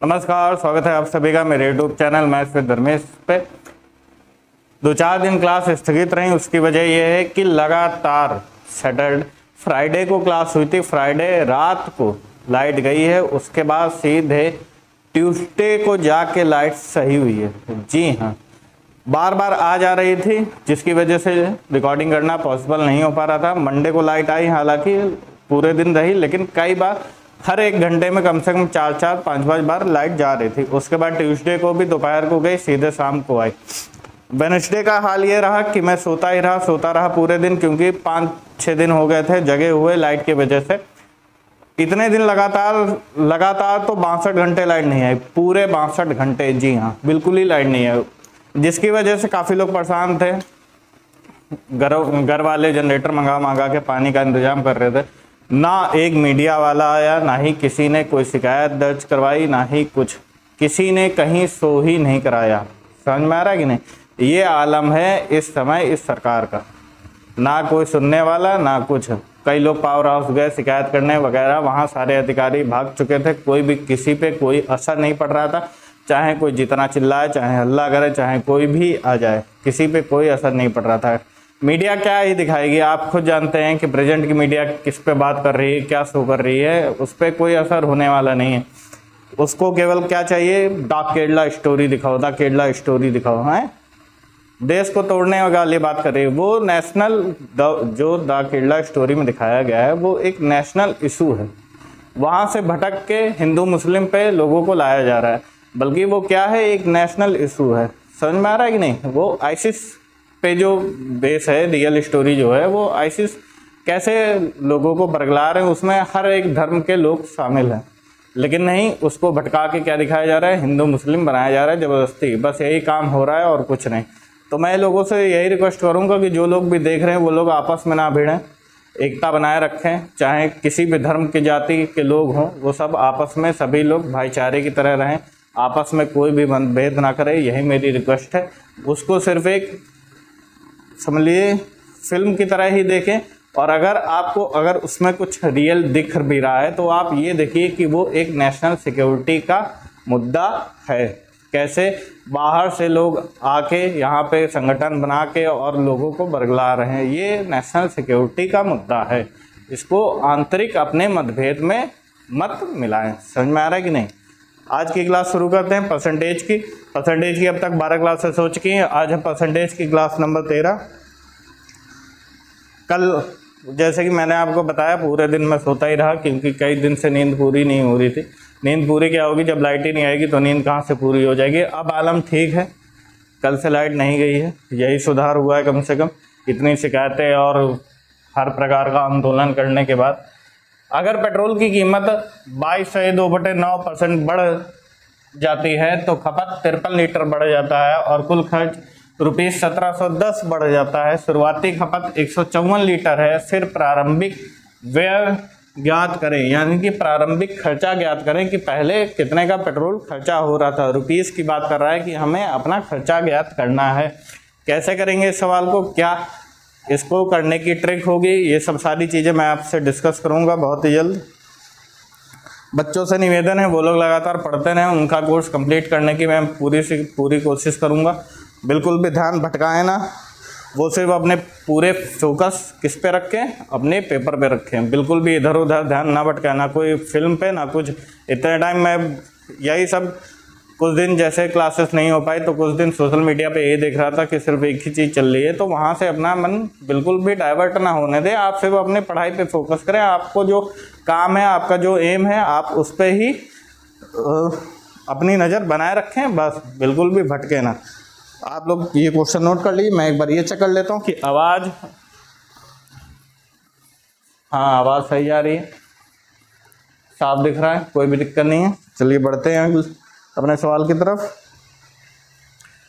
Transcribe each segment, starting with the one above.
नमस्कार, स्वागत है आप सभी का मेरे YouTube channel maths with Dharmesh पे। 2-4 दिन क्लास स्थगित रही, उसकी वजह यह है कि लगातार सैटरडे फ्राइडे को क्लास हुई थी, फ्राइडे रात को लाइट गई है, उसके बाद सीधे ट्यूसडे को जाके लाइट सही हुई है। जी हाँ, बार बार आ जा रही थी जिसकी वजह से रिकॉर्डिंग करना पॉसिबल नहीं हो पा रहा था। मंडे को लाइट आई, हालांकि पूरे दिन रही, लेकिन कई बार हर 1 घंटे में कम से कम 4-4, 5-5 बार लाइट जा रही थी। उसके बाद ट्यूसडे को भी दोपहर को गई, सीधे शाम को आई। वेडनेसडे का हाल ये रहा कि मैं सोता रहा पूरे दिन, क्योंकि 5-6 दिन हो गए थे जगे हुए लाइट की वजह से। इतने दिन लगातार तो 62 घंटे लाइट नहीं आई, पूरे 62 घंटे। जी हाँ, बिल्कुल ही लाइट नहीं आई, जिसकी वजह से काफ़ी लोग परेशान थे। घर वाले जनरेटर मंगा के पानी का इंतजाम कर रहे थे। ना एक मीडिया वाला आया, ना ही किसी ने कोई शिकायत दर्ज करवाई, ना ही कुछ, किसी ने कहीं शो ही नहीं कराया। समझ में आ रहा है कि नहीं? ये आलम है इस समय इस सरकार का, ना कोई सुनने वाला ना कुछ। कई लोग पावर हाउस गए शिकायत करने वगैरह, वहाँ सारे अधिकारी भाग चुके थे, कोई भी किसी पे कोई असर नहीं पड़ रहा था। चाहे कोई जितना चिल्लाए, चाहे हल्ला करे, चाहे कोई भी आ जाए, किसी पे कोई असर नहीं पड़ रहा था। मीडिया क्या ही दिखाएगी, आप खुद जानते हैं कि प्रेजेंट की मीडिया किस पे बात कर रही है, क्या शो कर रही है, उस पर कोई असर होने वाला नहीं है। उसको केवल क्या चाहिए, द केरला स्टोरी दिखाओ, द केरला स्टोरी दिखाओ। हैं, देश को तोड़ने वाली बात कर रही है। वो नेशनल जो द केरला स्टोरी में दिखाया गया है, वो एक नेशनल इशू है। वहाँ से भटक के हिंदू मुस्लिम पे लोगों को लाया जा रहा है, बल्कि वो क्या है, एक नेशनल इशू है। समझ में आ रहा है कि नहीं? वो आईसिस पे जो बेस है, रियल स्टोरी जो है, वो आईसिस कैसे लोगों को बरगला रहे हैं, उसमें हर एक धर्म के लोग शामिल हैं। लेकिन नहीं, उसको भटका के क्या दिखाया जा रहा है, हिंदू मुस्लिम बनाया जा रहा है ज़बरदस्ती। बस यही काम हो रहा है और कुछ नहीं। तो मैं लोगों से यही रिक्वेस्ट करूँगा कि जो लोग भी देख रहे हैं वो लोग आपस में ना भिड़ें, एकता बनाए रखें। चाहे किसी भी धर्म की जाति के लोग हों, वो सब आपस में सभी लोग भाईचारे की तरह रहें, आपस में कोई भी भेद ना करें। यही मेरी रिक्वेस्ट है। उसको सिर्फ एक समझिए फिल्म की तरह ही देखें, और अगर उसमें कुछ रियल दिख भी रहा है तो आप ये देखिए कि वो एक नेशनल सिक्योरिटी का मुद्दा है। कैसे बाहर से लोग आके यहाँ पे संगठन बना के और लोगों को बरगला रहे हैं, ये नेशनल सिक्योरिटी का मुद्दा है। इसको आंतरिक अपने मतभेद में मत मिलाएं। समझ में आ रहा है कि नहीं? आज की क्लास शुरू करते हैं परसेंटेज की। अब तक 12 क्लासेस हो चुकी हैं। आज है परसेंटेज की क्लास नंबर 13। कल जैसे कि मैंने आपको बताया, पूरे दिन मैं सोता ही रहा, क्योंकि कई दिन से नींद पूरी नहीं हो रही थी। नींद पूरी क्या होगी, जब लाइट ही नहीं आएगी तो नींद कहाँ से पूरी हो जाएगी। अब आलम ठीक है, कल से लाइट नहीं गई है, यही सुधार हुआ है कम से कम। इतनी शिकायतें और हर प्रकार का आंदोलन करने के बाद। अगर पेट्रोल की कीमत 22 से 2/9% बढ़ जाती है तो खपत 53 लीटर बढ़ जाता है, और कुल खर्च ₹1710 बढ़ जाता है। शुरुआती खपत 154 लीटर है। फिर प्रारंभिक व्यय ज्ञात करें, यानी कि प्रारंभिक खर्चा ज्ञात करें कि पहले कितने का पेट्रोल खर्चा हो रहा था। रुपीस की बात कर रहा है कि हमें अपना खर्चा ज्ञात करना है। कैसे करेंगे इस सवाल को, क्या इसको करने की ट्रिक होगी, ये सब सारी चीज़ें मैं आपसे डिस्कस करूँगा बहुत ही जल्द। बच्चों से निवेदन है, वो लोग लगातार पढ़ते रहें, उनका कोर्स कंप्लीट करने की मैं पूरी से पूरी कोशिश करूँगा। बिल्कुल भी ध्यान भटकाएं ना, वो सिर्फ अपने पूरे फोकस किस पे रखें, अपने पेपर पे रखें। बिल्कुल भी इधर उधर ध्यान ना भटकाए, ना कोई फिल्म पे ना कुछ। इतने टाइम मैं यही सब, कुछ दिन जैसे क्लासेस नहीं हो पाई तो कुछ दिन सोशल मीडिया पे ये देख रहा था कि सिर्फ एक ही चीज़ चल रही है, तो वहाँ से अपना मन बिल्कुल भी डाइवर्ट ना होने दें। आप सिर्फ अपने पढ़ाई पे फोकस करें। आपको जो काम है, आपका जो एम है, आप उस पर ही अपनी नज़र बनाए रखें, बस बिल्कुल भी भटके ना। आप लोग ये क्वेश्चन नोट कर लीजिए। मैं एक बार ये चेक कर लेता हूँ कि आवाज़, हाँ आवाज़ सही आ रही है, साफ दिख रहा है, कोई भी दिक्कत नहीं है। चलिए बढ़ते हैं अपने सवाल की तरफ।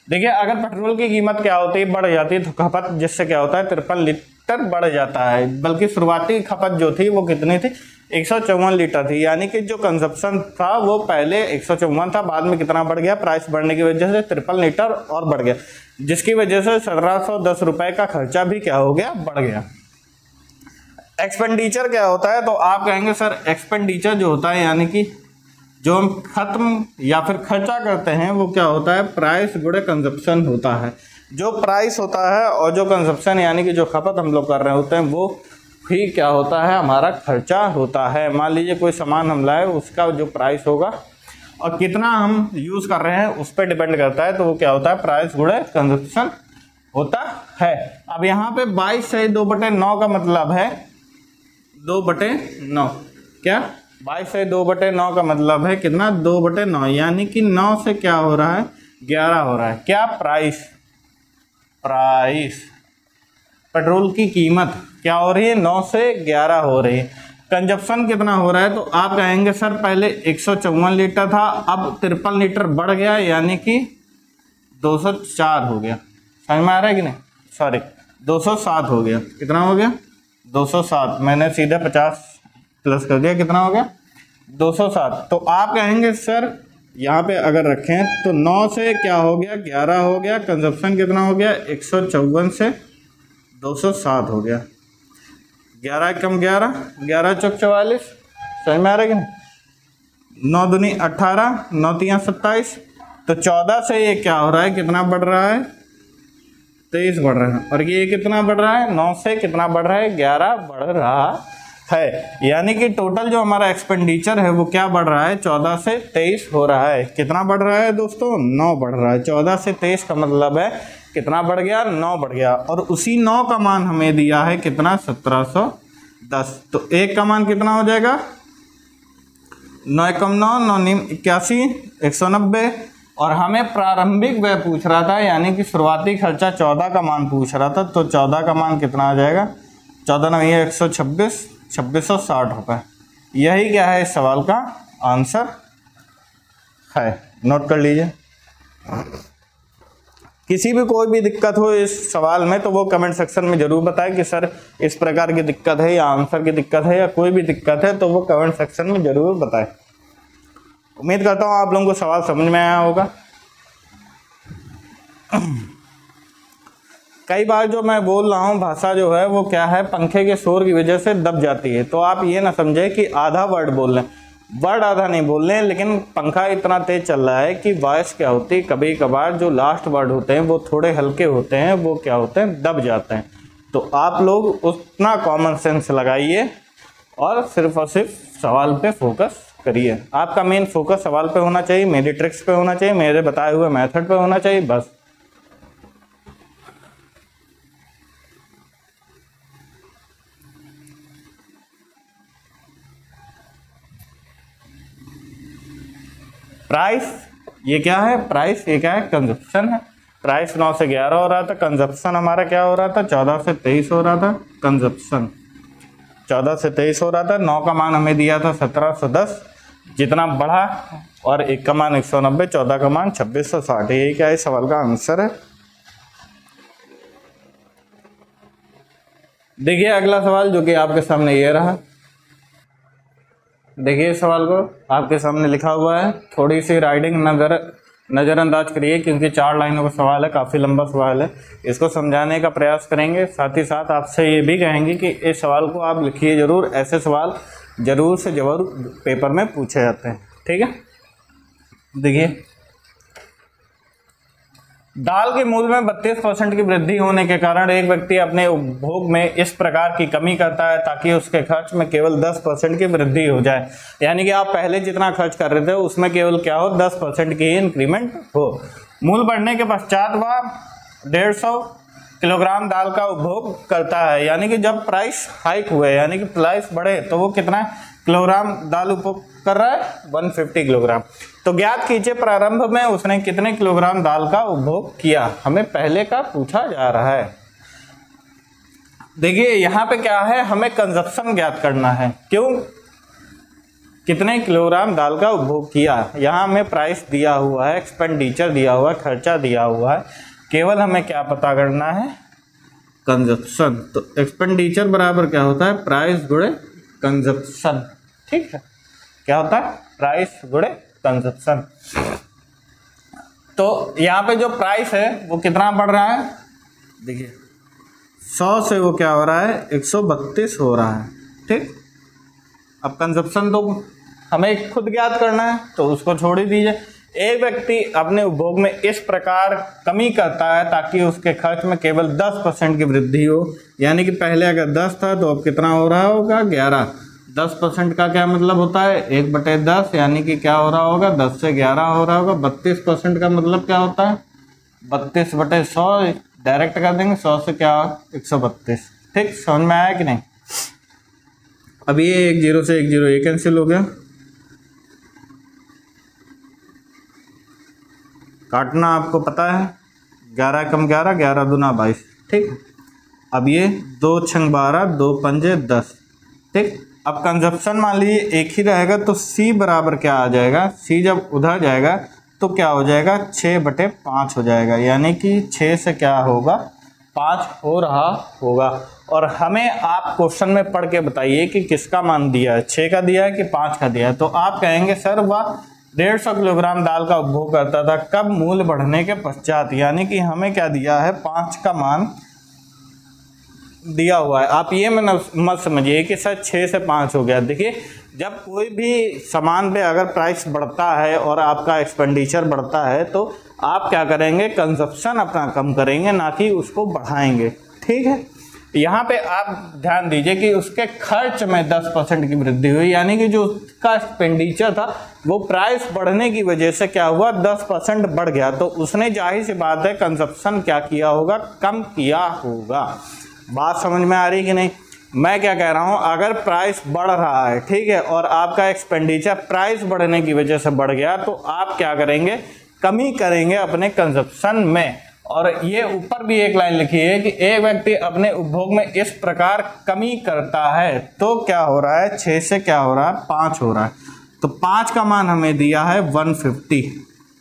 देखिए, अगर पेट्रोल की कीमत क्या होती है, बढ़ जाती है, तो खपत जिससे क्या होता है 53 लीटर बढ़ जाता है। बल्कि शुरुआती खपत जो थी वो कितनी थी, 154 लीटर थी। यानी कि जो कंजप्शन था वो पहले 154 था, बाद में कितना बढ़ गया, प्राइस बढ़ने की वजह से 53 लीटर और बढ़ गया, जिसकी वजह से 1710 रुपये का खर्चा भी क्या हो गया, बढ़ गया। एक्सपेंडिचर क्या होता है, तो आप कहेंगे सर एक्सपेंडिचर जो होता है यानी कि जो हम खत्म या फिर खर्चा करते हैं वो क्या होता है, प्राइस गुणे कंजप्शन होता है। जो प्राइस होता है और जो कंजप्शन यानी कि जो खपत हम लोग कर रहे होते हैं वो ही क्या होता है, हमारा खर्चा होता है। मान लीजिए कोई सामान हम लाए, उसका जो प्राइस होगा और कितना हम यूज़ कर रहे हैं उस पर डिपेंड करता है, तो वो क्या होता है, प्राइस गुणे कंजप्शन होता है। अब यहाँ पे 22 से 2/9 का मतलब है 2/9, क्या 22 से 2/9 का मतलब है कितना, 2/9, यानी कि 9 से क्या हो रहा है, 11 हो रहा है। क्या, प्राइस पेट्रोल की कीमत क्या हो रही है, 9 से 11 हो रही है। कंजप्शन कितना हो रहा है, तो आप कहेंगे सर पहले 154 लीटर था, अब 53 लीटर बढ़ गया, यानी कि 204 हो गया। समझ में आ रहा है कि नहीं, सॉरी 207 हो गया। कितना हो गया, 207, मैंने सीधे 50 प्लस कर दिया, कितना हो गया, 207। तो आप कहेंगे सर यहाँ पे अगर रखें तो 9 से क्या हो गया, 11 हो गया, कंजप्शन कितना हो गया, 154 से 207 हो गया। 11 कम 11, 11 चौक 44, समझ में आ रहा है कि नहीं, 9 दूनी 18, 9 तियां 27, तो 14 से ये क्या हो रहा है, कितना बढ़ रहा है, 23 बढ़ रहा है। और ये कितना बढ़ रहा है, 9 से कितना बढ़ रहा है, 11 बढ़ रहा है। यानी कि टोटल जो हमारा एक्सपेंडिचर है वो क्या बढ़ रहा है, 14 से 23 हो रहा है। कितना बढ़ रहा है दोस्तों, 9 बढ़ रहा है। 14 से 23 का मतलब है कितना बढ़ गया, 9 बढ़ गया। और उसी 9 का मान हमें दिया है कितना, 1710। तो 1 का मान कितना हो जाएगा, 9 कम 9, 9 नीम 81, 190। और हमें प्रारंभिक व्यय पूछ रहा था, यानी कि शुरुआती खर्चा 14 का मान पूछ रहा था, तो 14 का मान कितना आ जाएगा, 14 9 126, 2660 रुपये। यही क्या है इस सवाल का आंसर है, नोट कर लीजिए। किसी भी कोई भी दिक्कत हो इस सवाल में तो वो कमेंट सेक्शन में जरूर बताएं कि सर इस प्रकार की दिक्कत है या आंसर की दिक्कत है या कोई भी दिक्कत है, तो वो कमेंट सेक्शन में जरूर बताएं। उम्मीद करता हूँ आप लोगों को सवाल समझ में आया होगा। कई बार जो मैं बोल रहा हूँ भाषा जो है वो क्या है, पंखे के शोर की वजह से दब जाती है। तो आप ये ना समझे कि आधा वर्ड बोल रहे हैं, वर्ड आधा नहीं बोल रहे हैं, लेकिन पंखा इतना तेज चल रहा है कि वॉइस क्या होती है, कभी कभार जो लास्ट वर्ड होते हैं वो थोड़े हल्के होते हैं, वो क्या होते हैं, दब जाते हैं। तो आप लोग उतना कॉमन सेंस लगाइए और सिर्फ सवाल पे फोकस करिए। आपका मेन फोकस सवाल पे होना चाहिए, मेरी ट्रिक्स पे होना चाहिए, मेरे बताए हुए मेथड पे होना चाहिए, बस। प्राइस ये क्या है, प्राइस ये क्या है, कंजप्शन है। प्राइस 9 से 11 हो रहा था, कंजप्शन हमारा क्या हो रहा था, 14 से 23 हो रहा था। कंजप्शन 14 से 23 हो रहा था। 9 का मान हमें दिया था 1710, जितना बढ़ा, और 1 का मान 190, 14 का मान 2660। यही क्या है सवाल का आंसर है। देखिए अगला सवाल जो कि आपके सामने ये रहा। देखिए सवाल को आपके सामने लिखा हुआ है, थोड़ी सी राइटिंग नज़रअंदाज करिए क्योंकि 4 लाइनों का सवाल है, काफ़ी लंबा सवाल है। इसको समझाने का प्रयास करेंगे, साथ ही साथ आपसे ये भी कहेंगे कि इस सवाल को आप लिखिए ज़रूर। ऐसे सवाल ज़रूर से ज़रूर पेपर में पूछे जाते हैं, ठीक है। देखिए दाल के मूल्य में 32% की वृद्धि होने के कारण एक व्यक्ति अपने उपभोग में इस प्रकार की कमी करता है ताकि उसके खर्च में केवल 10% की वृद्धि हो जाए। यानी कि आप पहले जितना खर्च कर रहे थे उसमें केवल क्या हो, 10% की इंक्रीमेंट हो। मूल्य बढ़ने के पश्चात वह 150 किलोग्राम दाल का उपभोग करता है। यानी कि जब प्राइस हाइक हुए, यानी कि प्राइस बढ़े, तो वो कितना किलोग्राम दाल उपभोग कर रहा है, 150 किलोग्राम। तो ज्ञात कीजिए प्रारंभ में उसने कितने किलोग्राम दाल का उपभोग किया, हमें पहले का पूछा जा रहा है। देखिए यहाँ पे क्या है, हमें कंजप्शन ज्ञात करना है। क्यों, कितने किलोग्राम दाल का उपभोग किया। यहाँ हमें प्राइस दिया हुआ है, एक्सपेंडिचर दिया हुआ है, खर्चा दिया हुआ है, केवल हमें क्या पता करना है, कंजप्शन। तो एक्सपेंडिचर बराबर क्या होता है, प्राइस गुणे कंजप्शन, ठीक है। क्या होता है, प्राइस गुणे कंजप्शन। तो यहाँ पे जो प्राइस है वो कितना बढ़ रहा है, देखिए 100 से वो क्या हो रहा है, 132 हो रहा है, ठीक। अब कंजप्शन तो हमें खुद ज्ञात करना है तो उसको छोड़ ही दीजिए। एक व्यक्ति अपने उपभोग में इस प्रकार कमी करता है ताकि उसके खर्च में केवल 10% की वृद्धि हो, यानी कि पहले अगर 10 था तो अब कितना हो रहा होगा 11। 10% का क्या मतलब होता है 1/10, यानी कि क्या हो रहा होगा 10 से 11 हो रहा होगा। 32% का मतलब क्या होता है 32/100, डायरेक्ट कर देंगे 100 से क्या 132। ठीक, समझ में आया कि नहीं। अब ये 1 0 से 1 0 ये कैंसिल हो गया, काटना आपको पता है 11 कम 11, 11 दूना 22। ठीक, अब ये 2 छंग 12, 2 पंजे 10। ठीक, अब कंजप्शन मान लीजिए एक ही रहेगा तो C बराबर क्या आ जाएगा, C जब उधर जाएगा तो क्या हो जाएगा 6/5 हो जाएगा, यानी कि 6 से क्या होगा 5 हो रहा होगा। और हमें आप क्वेश्चन में पढ़ के बताइए कि किसका मान दिया है, 6 का दिया है कि 5 का दिया है। तो आप कहेंगे सर वह 150 किलोग्राम दाल का उपभोग करता था, कब मूल्य बढ़ने के पश्चात, यानी कि हमें क्या दिया है 5 का मान दिया हुआ है। आप ये मत समझिए कि सर 6 से 5 हो गया। देखिए जब कोई भी सामान पे अगर प्राइस बढ़ता है और आपका एक्सपेंडिचर बढ़ता है तो आप क्या करेंगे कंजप्शन अपना कम करेंगे, ना कि उसको बढ़ाएंगे। ठीक है, यहाँ पे आप ध्यान दीजिए कि उसके खर्च में 10% की वृद्धि हुई, यानी कि जो उसका एक्सपेंडिचर था वो प्राइस बढ़ने की वजह से क्या हुआ 10% बढ़ गया, तो उसने जाहिर सी बात है कंजप्शन क्या किया होगा कम किया होगा। बात समझ में आ रही कि नहीं। मैं क्या कह रहा हूँ, अगर प्राइस बढ़ रहा है ठीक है और आपका एक्सपेंडिचर प्राइस बढ़ने की वजह से बढ़ गया तो आप क्या करेंगे कमी करेंगे अपने कंजप्शन में। और ये ऊपर भी एक लाइन लिखी है कि एक व्यक्ति अपने उपभोग में इस प्रकार कमी करता है तो क्या हो रहा है 6 से क्या हो रहा है 5 हो रहा है। तो 5 का मान हमें दिया है 150,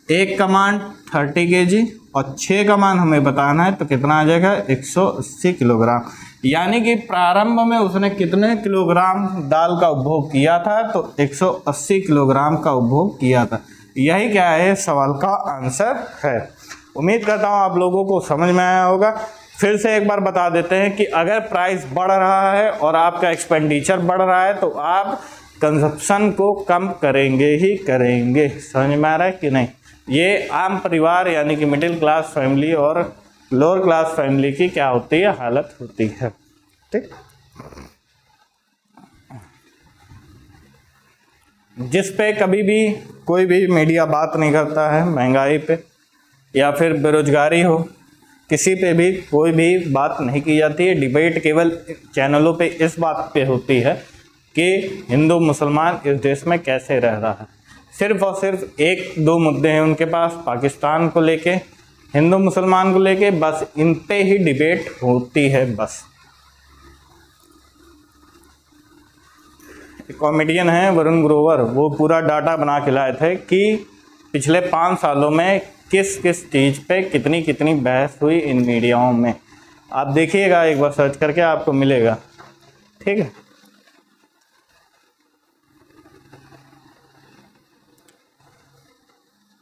1 का मान 30 kg और 6 का मान हमें बताना है तो कितना आ जाएगा 180 किलोग्राम, यानी कि प्रारंभ में उसने कितने किलोग्राम दाल का उपभोग किया था तो 180 किलोग्राम का उपभोग किया था। यही क्या है सवाल का आंसर है। उम्मीद करता हूँ आप लोगों को समझ में आया होगा। फिर से एक बार बता देते हैं कि अगर प्राइस बढ़ रहा है और आपका एक्सपेंडिचर बढ़ रहा है तो आप कंजप्शन को कम करेंगे ही करेंगे। समझ में आ रहा है कि नहीं। ये आम परिवार यानी कि मिडिल क्लास फैमिली और लोअर क्लास फैमिली की क्या होती है हालत होती है। ठीक, जिस पे कभी भी कोई भी मीडिया बात नहीं करता है, महंगाई पे या फिर बेरोजगारी हो, किसी पे भी कोई भी बात नहीं की जाती है। डिबेट केवल चैनलों पे इस बात पे होती है कि हिंदू मुसलमान इस देश में कैसे रह रहा है। सिर्फ और सिर्फ 1-2 मुद्दे हैं उनके पास, पाकिस्तान को लेके, हिंदू मुसलमान को लेके, बस इन पे ही डिबेट होती है। बस एक कॉमेडियन है वरुण ग्रोवर, वो पूरा डाटा बना के लाए थे कि पिछले 5 सालों में किस किस चीज़ पे कितनी कितनी बहस हुई इन मीडियाओं में। आप देखिएगा एक बार सर्च करके आपको मिलेगा। ठीक है,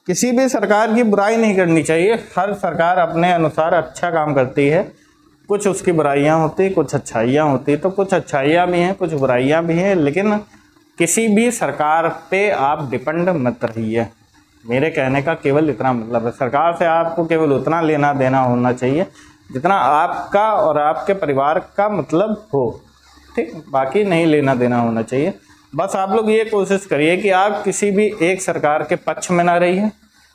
किसी भी सरकार की बुराई नहीं करनी चाहिए। हर सरकार अपने अनुसार अच्छा काम करती है, कुछ उसकी बुराइयां होती, कुछ अच्छाइयां होती, तो कुछ अच्छाइयां भी हैं कुछ बुराइयां भी हैं, लेकिन किसी भी सरकार पे आप डिपेंड मत रहिए। मेरे कहने का केवल इतना मतलब है, सरकार से आपको केवल उतना लेना देना होना चाहिए जितना आपका और आपके परिवार का मतलब हो। ठीक, बाकी नहीं लेना देना होना चाहिए। बस आप लोग ये कोशिश करिए कि आप किसी भी एक सरकार के पक्ष में ना रहिए,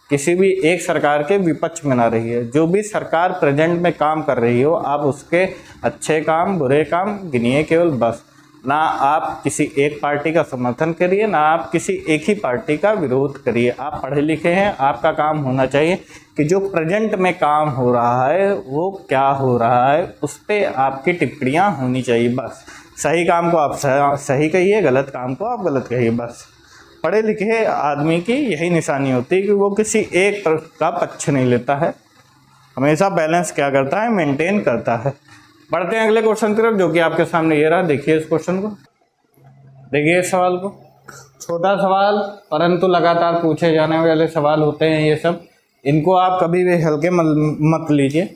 किसी भी एक सरकार के विपक्ष में ना रहिए। जो भी सरकार प्रेजेंट में काम कर रही हो आप उसके अच्छे काम बुरे काम गिनिए केवल, बस। ना आप किसी एक पार्टी का समर्थन करिए, ना आप किसी एक ही पार्टी का विरोध करिए। आप पढ़े लिखे हैं, आपका काम होना चाहिए कि जो प्रेजेंट में काम हो रहा है वो क्या हो रहा है उस पर आपकी टिप्पणियाँ होनी चाहिए, बस। सही काम को आप सही कहिए, गलत काम को आप गलत कहिए, बस। पढ़े लिखे आदमी की यही निशानी होती है कि वो किसी एक तरफ का पक्ष नहीं लेता है, हमेशा बैलेंस क्या करता है मेंटेन करता है। बढ़ते हैं अगले क्वेश्चन की तरफ जो कि आपके सामने ये रहा। देखिए इस क्वेश्चन को, देखिए इस सवाल को। छोटा सवाल परंतु लगातार पूछे जाने वाले सवाल होते हैं ये सब, इनको आप कभी भी हल्के मत लीजिए।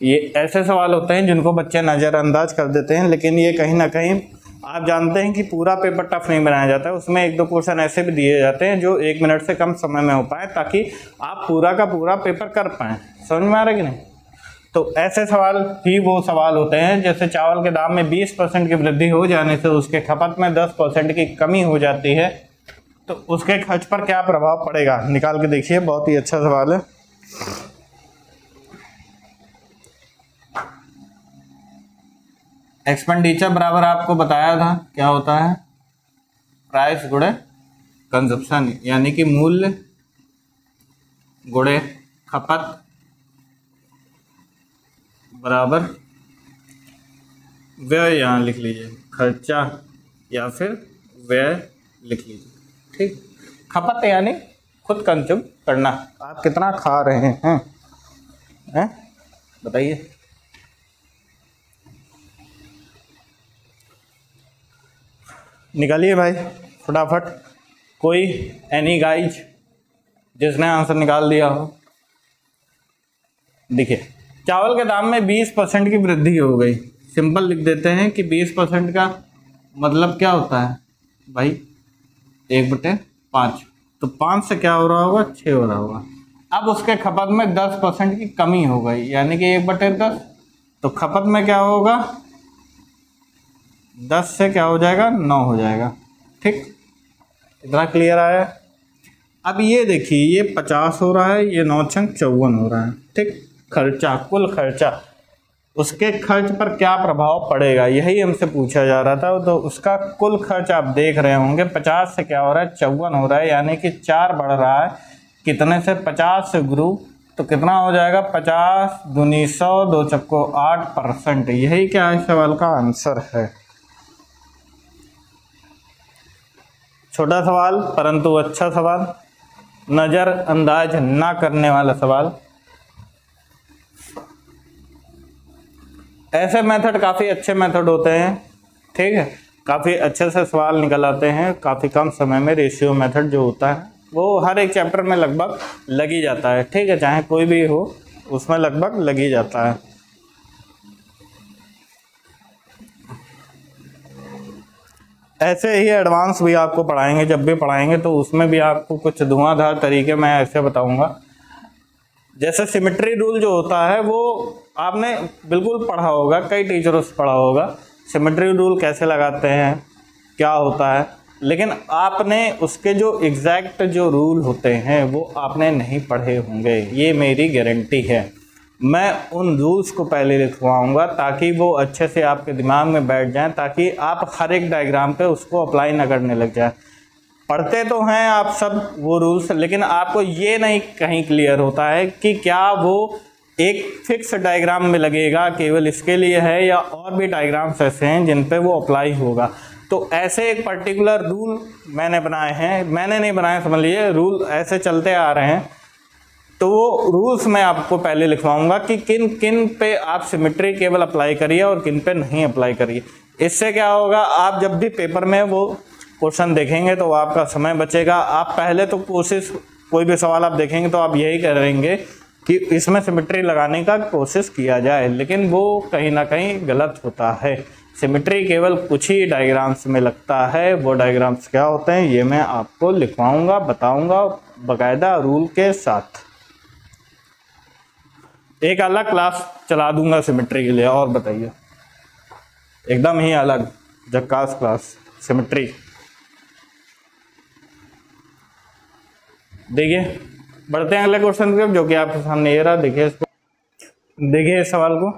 ये ऐसे सवाल होते हैं जिनको बच्चे नज़रअंदाज कर देते हैं, लेकिन ये कहीं ना कहीं आप जानते हैं कि पूरा पेपर टफ नहीं बनाया जाता है, उसमें 1-2 क्वेश्चन ऐसे भी दिए जाते हैं जो 1 मिनट से कम समय में हो पाए, ताकि आप पूरा का पूरा पेपर कर पाएँ। समझ में आ रहा है कि नहीं? तो ऐसे सवाल ही वो सवाल होते हैं, जैसे चावल के दाम में 20% की वृद्धि हो जाने से उसके खपत में 10% की कमी हो जाती है, तो उसके खर्च पर क्या प्रभाव पड़ेगा, निकाल के देखिए। बहुत ही अच्छा सवाल है। एक्सपेंडिचर बराबर आपको बताया था क्या होता है, प्राइस गुणे कंजप्शन, यानी कि मूल्य गुणे खपत बराबर व्यय, यहाँ लिख लीजिए खर्चा या फिर व्यय लिख लीजिए। ठीक, खपत यानी खुद कंज्यूम करना, आप कितना खा रहे हैं बताइए। निकालिए भाई फटाफट, कोई एनी गाइज जिसने आंसर निकाल दिया हो। देखिए, चावल के दाम में 20% की वृद्धि हो गई। सिंपल लिख देते हैं कि 20% का मतलब क्या होता है भाई, 1/5, तो 5 से क्या हो रहा होगा, 6 हो रहा होगा। अब उसके खपत में 10% की कमी हो गई, यानी कि 1/10, तो खपत में क्या होगा, 10 से क्या हो जाएगा, 9 हो जाएगा। ठीक, इतना क्लियर आया। अब ये देखिए, ये 50 हो रहा है, ये 9 छंग 54 हो रहा है। ठीक, खर्चा, कुल खर्चा, उसके खर्च पर क्या प्रभाव पड़ेगा, यही हमसे पूछा जा रहा था। तो उसका कुल खर्च आप देख रहे होंगे, 50 से क्या हो रहा है, 54 हो रहा है, यानी कि 4 बढ़ रहा है। कितने से, 50 से गुरु, तो कितना हो जाएगा, 50 दूनी 100, 2 चक्को 8%। यही क्या है, सवाल का आंसर है। छोटा सवाल परंतु अच्छा सवाल, नजरअंदाज ना करने वाला सवाल। ऐसे मेथड काफ़ी अच्छे मेथड होते हैं। ठीक है, काफ़ी अच्छे से सवाल निकल आते हैं काफ़ी कम समय में। रेशियो मेथड जो होता है वो हर एक चैप्टर में लगभग लग ही जाता है। ठीक है, चाहे कोई भी हो उसमें लगभग लग ही जाता है। ऐसे ही एडवांस भी आपको पढ़ाएंगे, जब भी पढ़ाएंगे तो उसमें भी आपको कुछ धुआंधार तरीके मैं ऐसे बताऊंगा। जैसे सिमेट्री रूल जो होता है वो आपने बिल्कुल पढ़ा होगा, कई टीचरों से पढ़ा होगा, सिमेट्री रूल कैसे लगाते हैं, क्या होता है, लेकिन आपने उसके जो एग्जैक्ट जो रूल होते हैं वो आपने नहीं पढ़े होंगे, ये मेरी गारंटी है। मैं उन रूल्स को पहले लिखवाऊंगा ताकि वो अच्छे से आपके दिमाग में बैठ जाएं, ताकि आप हर एक डायग्राम पे उसको अप्लाई ना करने लग जाए। पढ़ते तो हैं आप सब वो रूल्स, लेकिन आपको ये नहीं कहीं क्लियर होता है कि क्या वो एक फिक्स डायग्राम में लगेगा, केवल इसके लिए है, या और भी डायग्राम्स ऐसे हैं जिन पे वो अप्लाई होगा। तो ऐसे एक पर्टिकुलर रूल मैंने बनाए हैं, मैंने नहीं बनाए, समझ लीजिए रूल ऐसे चलते आ रहे हैं। तो वो रूल्स मैं आपको पहले लिखवाऊंगा कि किन किन पे आप सिमेट्री केवल अप्लाई करिए और किन पे नहीं अप्लाई करिए। इससे क्या होगा, आप जब भी पेपर में वो क्वेश्चन देखेंगे तो आपका समय बचेगा। आप पहले तो कोशिश, कोई भी सवाल आप देखेंगे तो आप यही करेंगे कि इसमें सिमेट्री लगाने का कोशिश किया जाए, लेकिन वो कहीं ना कहीं गलत होता है। सिमेट्री केवल कुछ ही डायग्राम्स में लगता है। वो डायग्राम्स क्या होते हैं ये मैं आपको लिखवाऊंगा, बताऊंगा बाकायदा रूल के साथ। एक अलग क्लास चला दूंगा सिमेट्री के लिए, और बताइए, एकदम ही अलग झक्कास क्लास सिमेट्री। देखिए, बढ़ते हैं अगले क्वेश्चन की तरफ, जो कि आपके सामने ये रहा। देखिए इसको, देखिए इस सवाल को,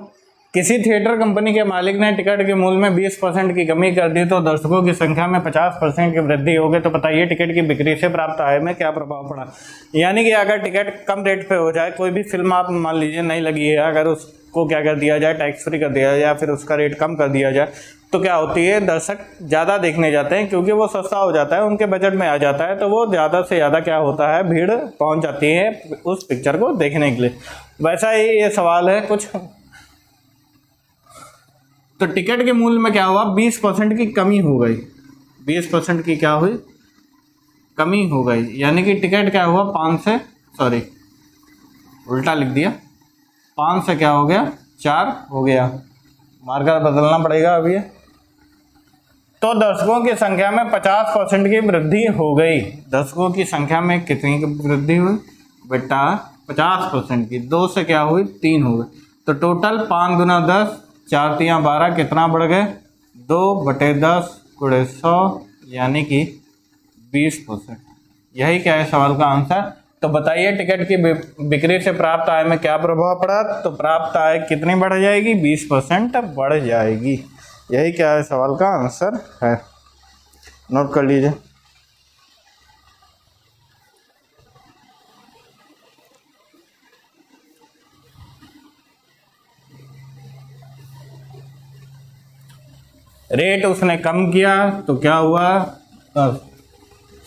किसी थिएटर कंपनी के मालिक ने टिकट के मूल्य में 20% की कमी कर दी तो दर्शकों की संख्या में 50% की वृद्धि हो गई, तो बताइए टिकट की बिक्री से प्राप्त आय में क्या प्रभाव पड़ा। यानी कि अगर टिकट कम रेट पे हो जाए, कोई भी फिल्म आप मान लीजिए नहीं लगी है, अगर उसको क्या कर दिया जाए, टैक्स फ्री कर दिया जाए या फिर उसका रेट कम कर दिया जाए, तो क्या होती है, दर्शक ज़्यादा देखने जाते हैं, क्योंकि वो सस्ता हो जाता है, उनके बजट में आ जाता है, तो वो ज़्यादा से ज़्यादा क्या होता है, भीड़ पहुंच जाती है उस पिक्चर को देखने के लिए। वैसा ही ये सवाल है कुछ। तो टिकट के मूल्य में क्या हुआ, 20% की कमी हो गई, 20% की क्या हुई, कमी हो गई, यानी कि टिकट क्या हुआ, 5 से, सॉरी उल्टा लिख दिया, 5 से क्या हो गया, 4 हो गया। मार्कर बदलना पड़ेगा अभी। तो दर्शकों की संख्या में 50% की वृद्धि हो गई। दर्शकों की संख्या में कितनी की वृद्धि हुई बेटा? 50% की। 2 से क्या हुई? 3 हो गए। तो टोटल 5 गुना 10, 4 तियाँ 12, कितना बढ़ गए? 2/10 × 100 यानी कि 20%। यही क्या है सवाल का आंसर। तो बताइए टिकट की बिक्री से प्राप्त आय में क्या प्रभाव पड़ा? तो प्राप्त आय कितनी बढ़ जाएगी? 20% बढ़ जाएगी। यही क्या है सवाल का आंसर है। नोट कर लीजिए। रेट उसने कम किया तो क्या हुआ?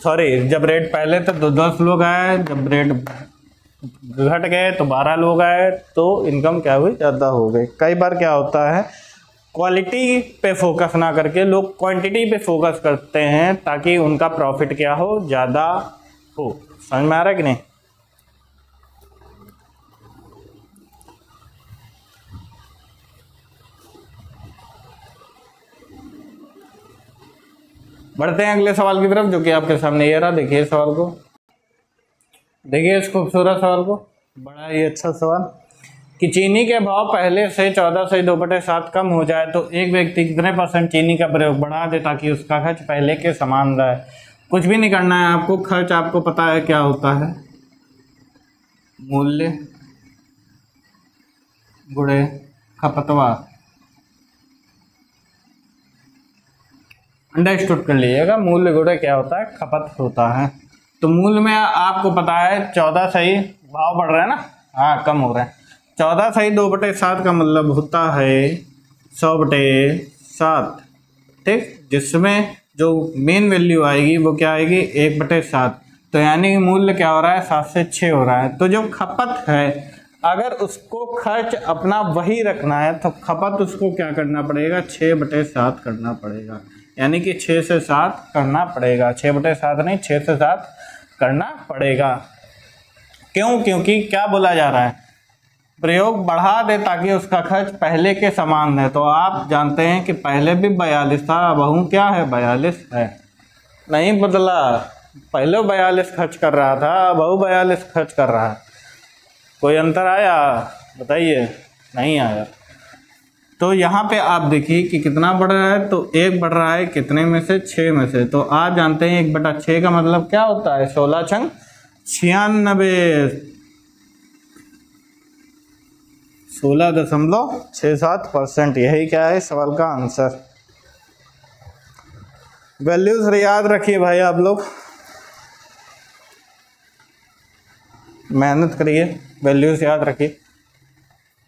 सॉरी, जब रेट पहले थे तो 10 लोग आए, जब रेट घट गए तो 12 लोग आए, तो इनकम क्या हुई? ज़्यादा हो गई। कई बार क्या होता है, क्वालिटी पे फोकस ना करके लोग क्वांटिटी पे फोकस करते हैं ताकि उनका प्रॉफिट क्या हो? ज़्यादा हो। समझ में आ रहा है कि नहीं? बढ़ते हैं अगले सवाल की तरफ, जो कि आपके सामने ये रहा। देखिए सवाल को, देखिए इस खूबसूरत सवाल को, बड़ा ही अच्छा सवाल कि चीनी के भाव पहले से 14 से 2/7 कम हो जाए तो एक व्यक्ति कितने % चीनी का प्रयोग बढ़ा दे ताकि उसका खर्च पहले के समान रहे। कुछ भी नहीं करना है आपको, खर्च आपको पता है क्या होता है, मूल्य गुणे खपतवार। अंडरस्टूड कर लीजिएगा, मूल्य गुणे क्या होता है? खपत होता है। तो मूल्य में आपको पता है 14 सही भाव बढ़ रहा है ना, हाँ कम हो रहा है। 14 सही 2/7 का मतलब होता है 100/7, ठीक, जिसमें जो मेन वैल्यू आएगी वो क्या आएगी? 1/7। तो यानी कि मूल्य क्या हो रहा है? 7 से 6 हो रहा है। तो जो खपत है, अगर उसको खर्च अपना वही रखना है तो खपत उसको क्या करना पड़ेगा? 6/7 करना पड़ेगा। यानी कि 6 से 7 करना पड़ेगा, 6/7 नहीं, 6 से 7 करना पड़ेगा। क्यों? क्योंकि क्या बोला जा रहा है? प्रयोग बढ़ा दे ताकि उसका खर्च पहले के समान है। तो आप जानते हैं कि पहले भी 42 था, अब क्या है? 42 है, नहीं बदला। पहले 42 खर्च कर रहा था, अब 42 खर्च कर रहा है। कोई अंतर आया? बताइए। नहीं आया। तो यहाँ पे आप देखिए कि कितना बढ़ रहा है। तो 1 बढ़ रहा है कितने में से? 6 में से। तो आप जानते हैं 1/6 का मतलब क्या होता है? 16 छंग 96, 16.67%। यही क्या है सवाल का आंसर। वैल्यूज याद रखिए भाई, आप लोग मेहनत करिए, वैल्यूज याद रखिए।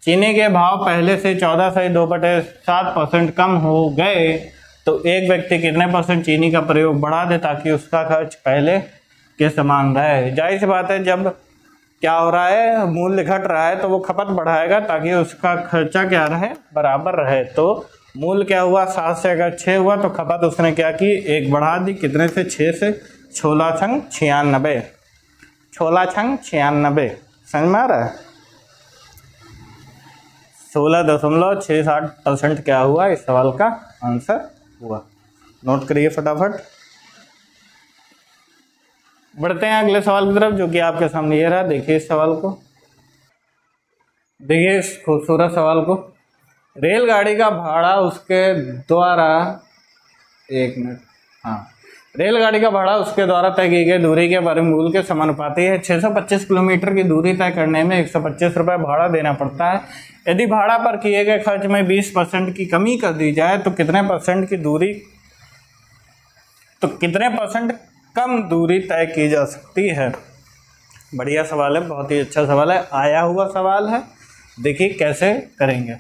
चीनी के भाव पहले से 14 से 2/7% कम हो गए तो एक व्यक्ति कितने % चीनी का प्रयोग बढ़ा दे ताकि उसका खर्च पहले के समान रहे। जाहिर सी बात है, जब क्या हो रहा है? मूल्य घट रहा है तो वो खपत बढ़ाएगा ताकि उसका खर्चा क्या रहे? बराबर रहे। तो मूल्य क्या हुआ? 7 से अगर 6 हुआ तो खपत उसने क्या की? 1 बढ़ा दी। कितने से? 6 से। 16 छंग 96, 16 छंग 96। समझ में आ रहा है? 16.67% क्या हुआ? इस सवाल का आंसर हुआ। नोट करिए फटाफट। बढ़ते हैं अगले सवाल की तरफ, जो कि आपके सामने ये रहा। देखिए इस सवाल को, देखिए इस खूबसूरत सवाल को। रेलगाड़ी का भाड़ा उसके द्वारा, 1 मिनट, हाँ, रेलगाड़ी का भाड़ा उसके द्वारा तय की गई दूरी के वर्गमूल के समानुपाती है। 625 किलोमीटर की दूरी तय करने में 125 रुपये भाड़ा देना पड़ता है। यदि भाड़ा पर किए गए खर्च में 20% की कमी कर दी जाए तो कितने % की दूरी, तो कितने % कम दूरी तय की जा सकती है? बढ़िया सवाल है, बहुत ही अच्छा सवाल है, आया हुआ सवाल है। देखिए कैसे करेंगे।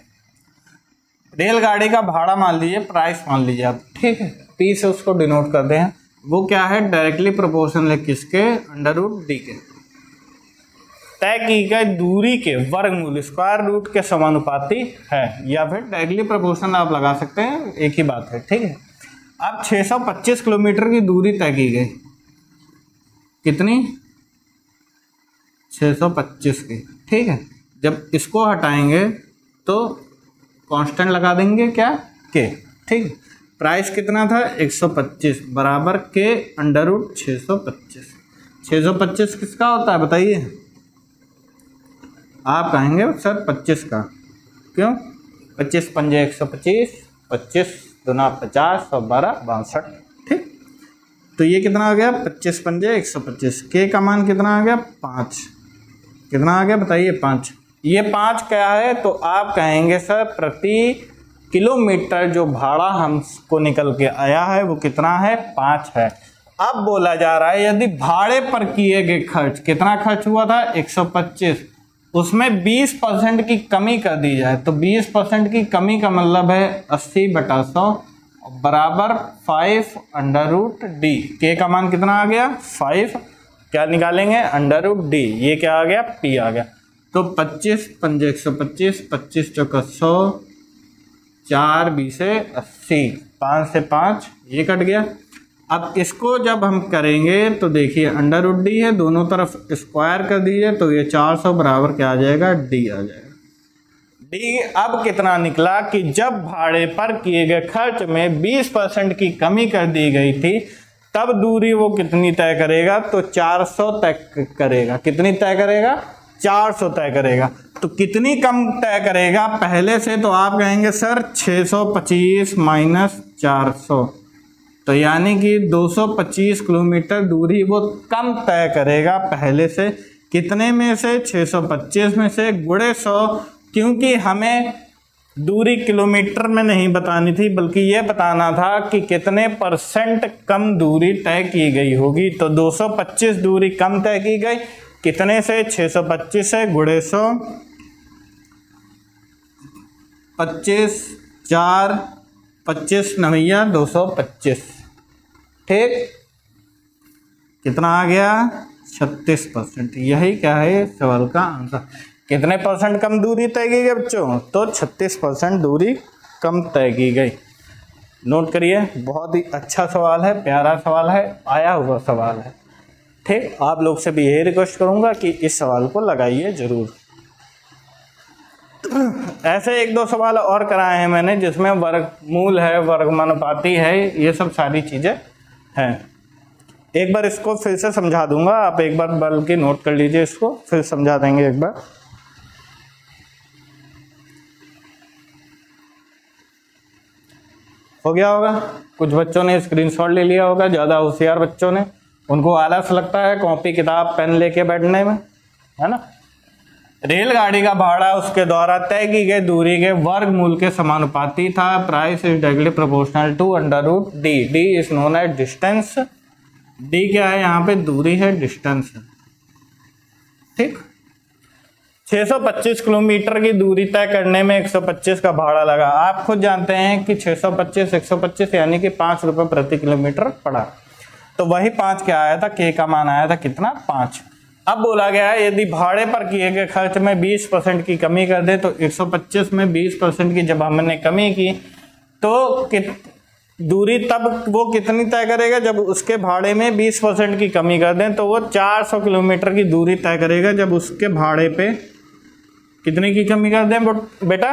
रेलगाड़ी का भाड़ा मान लीजिए, प्राइस मान लीजिए आप, ठीक है, पी से उसको डिनोट करते हैं। वो क्या है? डायरेक्टली प्रोपोर्शनल है किसके? √d के। तय की गई दूरी के वर्गमूल स्क्वायर रूट के समानुपाती है, या फिर डायरेक्टली प्रोपोर्शनल आप लगा सकते हैं, एक ही बात है, ठीक है। अब 625 किलोमीटर की दूरी तय की गई, कितनी? 625 की, ठीक है। जब इसको हटाएंगे तो कांस्टेंट लगा देंगे क्या? के, ठीक। प्राइस कितना था 125 बराबर के अंडर रूट 625। 625 किसका होता है बताइए? आप कहेंगे सर 25 का, क्यों? 25 पंजे 125, 25 दूना 50 और 12 62। ठीक, तो ये कितना आ गया 25 पंजे 125। के का मान कितना आ गया 5। कितना आ गया बताइए 5। ये 5 क्या है? तो आप कहेंगे सर प्रति किलोमीटर जो भाड़ा हमको निकल के आया है वो कितना है 5 है। अब बोला जा रहा है यदि भाड़े पर किए गए खर्च, कितना खर्च हुआ था 125, उसमें 20% की कमी कर दी जाए तो 20% की कमी का मतलब है 80/100 बराबर 5 अंडर रूट डी। के का मान कितना आ गया 5, क्या निकालेंगे अंडर रूट डी, ये क्या आ गया पी आ गया। तो 25 पंजे 125, 25 चौका 100, 4 20 80, 5 से 5 ये कट गया। अब इसको जब हम करेंगे तो देखिए अंडर रूट डी है, दोनों तरफ स्क्वायर कर दीजिए तो ये 400 बराबर क्या आ जाएगा डी आ जाएगा। डी अब कितना निकला कि जब भाड़े पर किए गए खर्च में 20% की कमी कर दी गई थी तब दूरी वो कितनी तय करेगा? तो 400 तय करेगा। कितनी तय करेगा? 400 तय करेगा। तो कितनी कम तय करेगा पहले से? तो आप कहेंगे सर 625 माइनस 400, तो यानी कि 225 किलोमीटर दूरी वो कम तय करेगा पहले से। कितने में से? 625 में से गुणे 100, क्योंकि हमें दूरी किलोमीटर में नहीं बतानी थी बल्कि ये बताना था कि कितने % कम दूरी तय की गई होगी। तो 225 दूरी कम तय की गई, कितने से? 625 से गुणे 100, 25 4 25 नवैया 225। ठीक, कितना आ गया 36%। यही क्या है सवाल का आंसर। कितने % कम दूरी तय की गई बच्चों? तो 36% दूरी कम तय की गई। नोट करिए, बहुत ही अच्छा सवाल है, प्यारा सवाल है, आया हुआ सवाल है। ठीक, आप लोग से भी यही रिक्वेस्ट करूंगा कि इस सवाल को लगाइए जरूर। ऐसे 1-2 सवाल और कराए हैं मैंने जिसमें वर्गमूल है, वर्गमानुपाती है, ये सब सारी चीज़ें हैं। एक बार इसको फिर से समझा दूंगा, आप एक बार बल्कि नोट कर लीजिए, इसको फिर समझा देंगे एक बार। हो गया होगा, कुछ बच्चों ने स्क्रीनशॉट ले लिया होगा, ज़्यादा होशियार बच्चों ने, उनको आलस लगता है कॉपी किताब पेन लेके बैठने में, है ना। रेलगाड़ी का भाड़ा उसके द्वारा तय की गई दूरी के वर्गमूल के समानुपाती था। Price is directly proportional to under root D. D is known as distance. D क्या है? यहाँ पे दूरी है, डिस्टेंस है। ठीक, 625 किलोमीटर की दूरी तय करने में 125 का भाड़ा लगा। आप खुद जानते हैं कि 625 125 यानी कि 5 रुपये प्रति किलोमीटर पड़ा। तो वही 5 क्या आया था? के का मान आया था कितना? 5। अब बोला गया है यदि भाड़े पर किए गए खर्च में 20% की कमी कर दे तो 125 में 20% की जब हमने कमी की तो दूरी तब वो कितनी तय करेगा? जब उसके भाड़े में 20% की कमी कर दें तो वो 400 किलोमीटर की दूरी तय करेगा। जब उसके भाड़े पे कितने की कमी कर दें बेटा?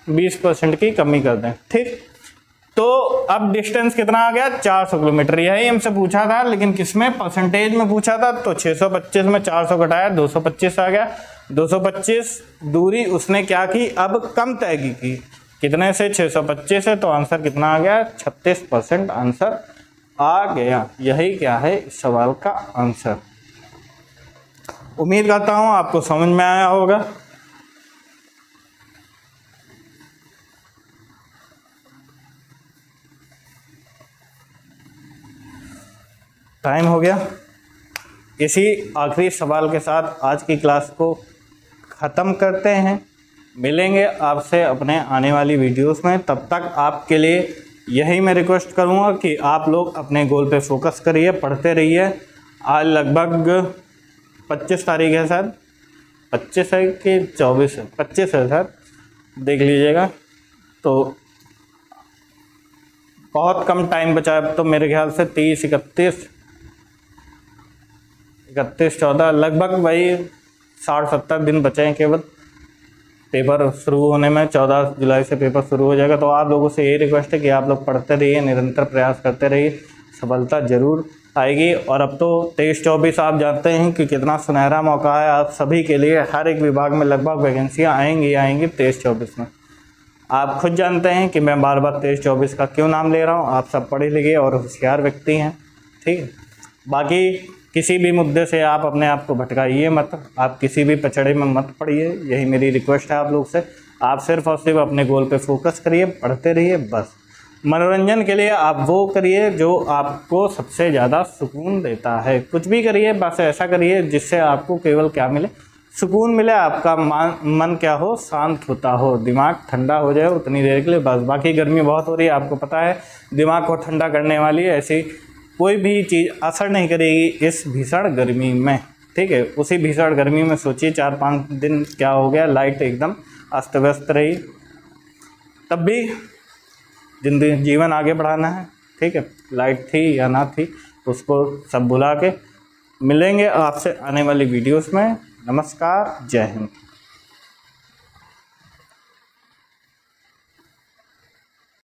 20% की कमी कर दें। ठीक, तो अब डिस्टेंस कितना आ गया? 400 किलोमीटर। यही हमसे पूछा था, लेकिन किसमें? परसेंटेज में पूछा था। तो 625 में 400 घटाया 225 आ गया। 225 दूरी उसने क्या की? अब कम तय की। कितने से? 625 है। तो आंसर कितना आ गया? 36% आंसर आ गया। यही क्या है इस सवाल का आंसर। उम्मीद करता हूं आपको समझ में आया होगा। टाइम हो गया। इसी आखिरी सवाल के साथ आज की क्लास को ख़त्म करते हैं। मिलेंगे आपसे अपने आने वाली वीडियोस में। तब तक आपके लिए यही मैं रिक्वेस्ट करूंगा कि आप लोग अपने गोल पे फोकस करिए, पढ़ते रहिए। आज लगभग 25 तारीख है सर, 25 है कि 24 है? 25 है सर, देख लीजिएगा। तो बहुत कम टाइम बचा है, तो मेरे ख्याल से 30 31 14 लगभग वही 60-70 दिन बचे हैं केवल। पेपर शुरू होने में 14 जुलाई से पेपर शुरू हो जाएगा। तो आप लोगों से यही रिक्वेस्ट है कि आप लोग पढ़ते रहिए, निरंतर प्रयास करते रहिए, सफलता जरूर आएगी। और अब तो 23-24 आप जानते हैं कि कितना सुनहरा मौका है आप सभी के लिए। हर एक विभाग में लगभग वैकेंसियाँ आएंगी 23-24 में। आप खुद जानते हैं कि मैं बार बार 23-24 का क्यों नाम ले रहा हूँ। आप सब पढ़े लिखे और होशियार व्यक्ति हैं, ठीक है। बाकी किसी भी मुद्दे से आप अपने आप को भटकाइए मत, आप किसी भी पचड़े में मत पड़िए, यही मेरी रिक्वेस्ट है आप लोग से। आप सिर्फ और सिर्फ अपने गोल पे फोकस करिए, पढ़ते रहिए बस। मनोरंजन के लिए आप वो करिए जो आपको सबसे ज़्यादा सुकून देता है। कुछ भी करिए, बस ऐसा करिए जिससे आपको केवल क्या मिले, सुकून मिले, आपका मन क्या हो, शांत होता हो, दिमाग ठंडा हो जाए उतनी देर के लिए बस। बाकी गर्मी बहुत हो रही है, आपको पता है, दिमाग को ठंडा करने वाली ऐसी कोई भी चीज़ असर नहीं करेगी इस भीषण गर्मी में, ठीक है। उसी भीषण गर्मी में सोचिए 4-5 दिन क्या हो गया, लाइट एकदम अस्त व्यस्त रही, तब भी जीवन आगे बढ़ाना है, ठीक है। लाइट थी या ना थी उसको सब भुला के मिलेंगे आपसे आने वाली वीडियोस में। नमस्कार, जय हिंद।